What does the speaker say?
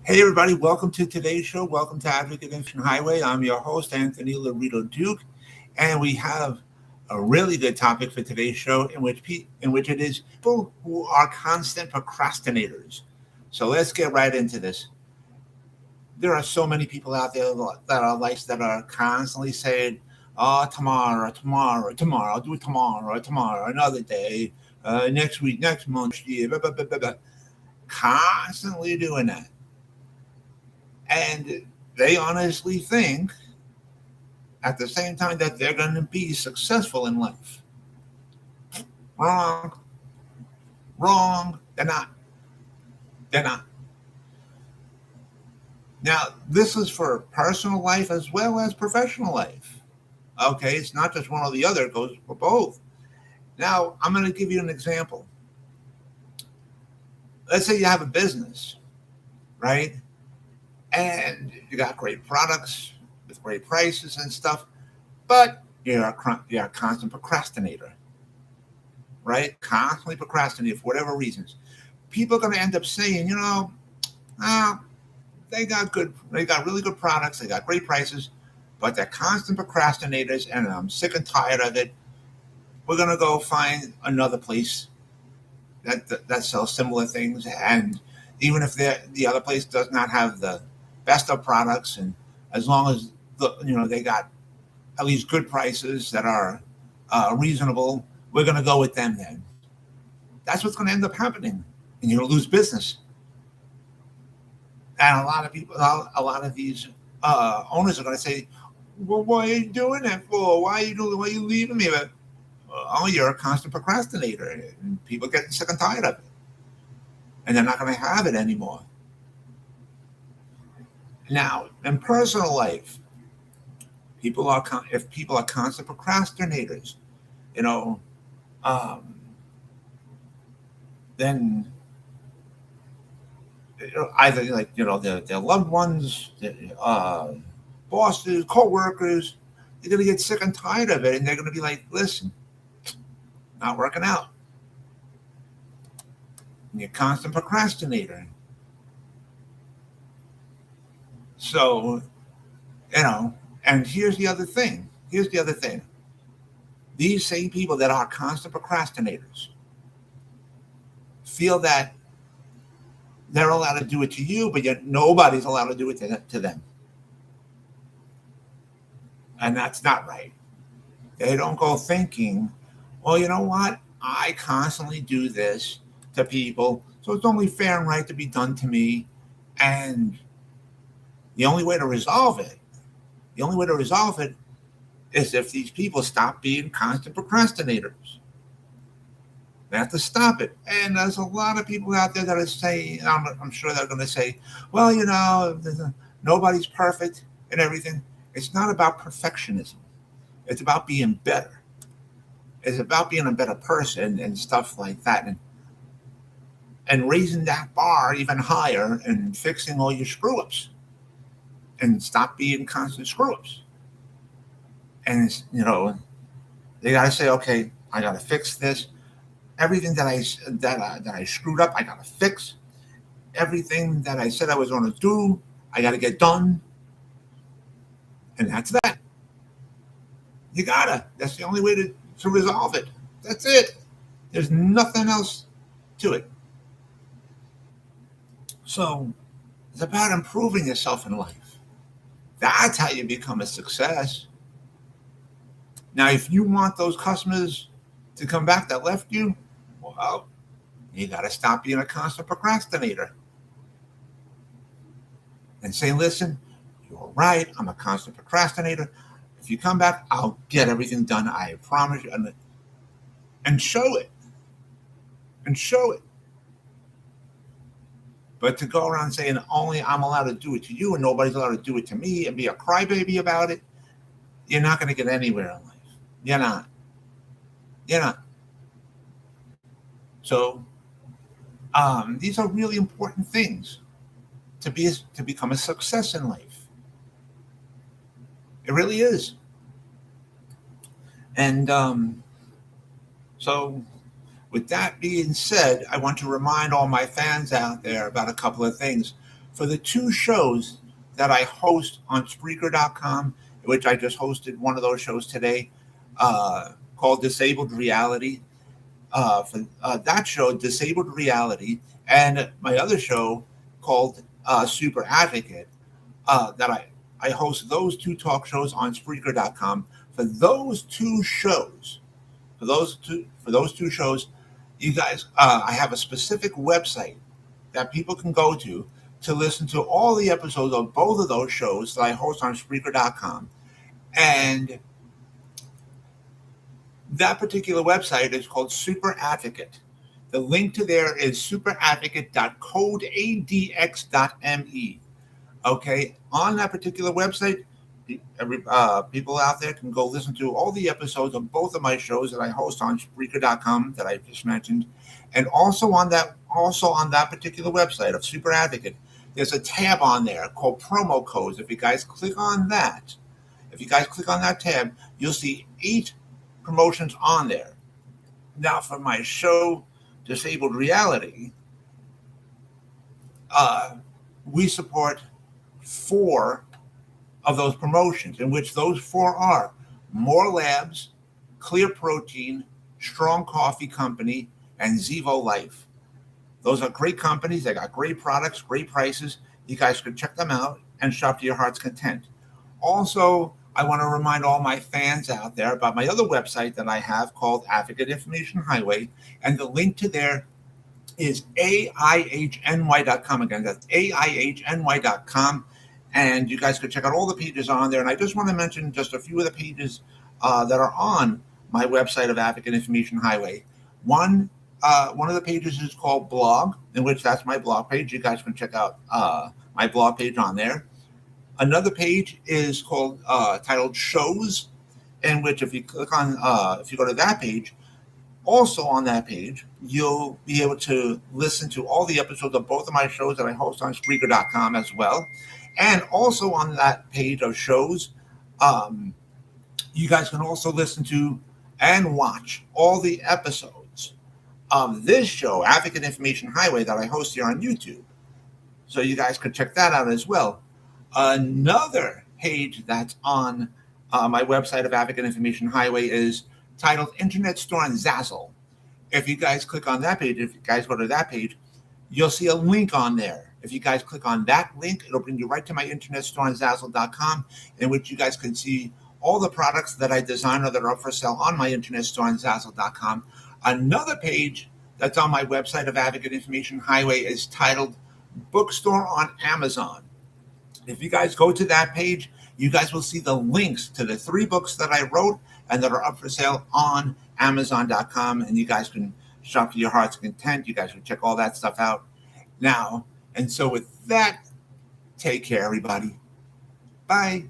Hey, everybody, welcome to today's show. Welcome to Advocate Ancient Highway. I'm your host, Anthony Lorito-Duke, and we have a really good topic for today's show in which it is people who are constant procrastinators. So let's get right into this. There are so many people out there that are constantly saying, "Oh, tomorrow, tomorrow, tomorrow. I'll do it tomorrow, tomorrow, another day, next week, next month, year." Blah, blah, blah, blah, blah. Constantly doing that. And they honestly think at the same time that they're going to be successful in life. Wrong, wrong. They're not. They're not. Now, this is for personal life as well as professional life. Okay, it's not just one or the other, it goes for both. Now, I'm going to give you an example. Let's say you have a business, right? And you got great products with great prices and stuff, but you're a constant procrastinator, right? Constantly procrastinating for whatever reasons. People are going to end up saying, ah, they got really good products, they got great prices, but they're constant procrastinators, and I'm sick and tired of it. We're going to go find another place that sells similar things, and even if the other place does not have the best of products, and as long as they got at least good prices that are reasonable, we're going to go with them then. That's what's going to end up happening, and you're going to lose business. And a lot of people, a lot of these owners are going to say, "Well, why are you doing that for? Why are you leaving me?" But, oh, you're a constant procrastinator, and people are getting sick and tired of it, and they're not going to have it anymore. Now, in personal life, if people are constant procrastinators, you know, um, then either their loved ones, their, bosses, co-workers, they're going to get sick and tired of it, and they're going to be like, "Listen, not working out." And you're a constant procrastinator. So, you know, and here's the other thing. Here's the other thing. These same people that are constant procrastinators feel that they're allowed to do it to you, but yet nobody's allowed to do it to them. And that's not right. They don't go thinking, "Well, you know what? I constantly do this to people, so it's only fair and right to be done to me." And the only way to resolve it, the only way to resolve it is if these people stop being constant procrastinators. They have to stop it. And there's a lot of people out there that are saying, I'm sure they're going to say, "Well, nobody's perfect and everything." It's not about perfectionism. It's about being better. It's about being a better person and stuff like that. And raising that bar even higher and fixing all your screw ups and stop being constant screw ups. And, they got to say, "Okay, I got to fix this. Everything that I screwed up, I got to fix. Everything that I said I was going to do, I got to get done." And that's that. You gotta. That's the only way to resolve it. That's it. There's nothing else to it. So it's about improving yourself in life. That's how you become a success. Now, if you want those customers to come back that left you, well, you got to stop being a constant procrastinator and say, "Listen, you're right. I'm a constant procrastinator. If you come back, I'll get everything done. I promise you." And show it. And show it. But to go around saying only I'm allowed to do it to you and nobody's allowed to do it to me and be a crybaby about it, you're not going to get anywhere in life. You're not. You're not. So these are really important things to become a success in life. It really is. And so, with that being said, I want to remind all my fans out there about a couple of things. for the two shows that I host on Spreaker.com, which I just hosted one of those shows today, called Disabled Reality. For that show, Disabled Reality, and my other show called Super Advocate, that I host those two talk shows on Spreaker.com. For those two shows, for those two shows, you guys, I have a specific website that people can go to listen to all the episodes of both of those shows that I host on Spreaker.com. And that particular website is called Super Advocate. The link to there is superadvocate.codeadx.me. Okay, on that particular website, people out there can go listen to all the episodes of both of my shows that I host on Spreaker.com that I just mentioned, and also on that particular website of Super Advocate, there's a tab on there called promo codes. If you guys click on that tab, you'll see 8 promotions on there. Now, for my show, Disabled Reality, we support 4 of those promotions, in which those 4 are More Labs, Clear Protein, Strong Coffee Company, and Zevo Life. Those are great companies. They got great products, great prices. You guys can check them out and shop to your heart's content. Also, I want to remind all my fans out there about my other website that I have called Advocate Information Highway, and the link to there is AIHNY.com. Again, that's AIHNY.com. And you guys can check out all the pages on there. And I just want to mention just a few of the pages that are on my website of Advocate Information Highway. One of the pages is called Blog, in which that's my blog page. You guys can check out my blog page on there. Another page is called titled Shows, in which if you go to that page, also on that page, you'll be able to listen to all the episodes of both of my shows that I host on Spreaker.com as well. And also on that page of shows, you guys can also listen to and watch all the episodes of this show, Advocate Information Highway, that I host here on YouTube. So you guys can check that out as well. Another page that's on my website of Advocate Information Highway is titled Internet Store on Zazzle. If you guys click on that page, if you guys go to that page, you'll see a link on there. If you guys click on that link, it'll bring you right to my internet store on Zazzle.com, in which you guys can see all the products that I design or that are up for sale on my internet store on Zazzle.com. Another page that's on my website of Advocate Information Highway is titled Bookstore on Amazon. If you guys go to that page, you guys will see the links to the 3 books that I wrote and that are up for sale on Amazon.com, and you guys can shop to your heart's content. You guys can check all that stuff out now. And so with that, take care, everybody. Bye.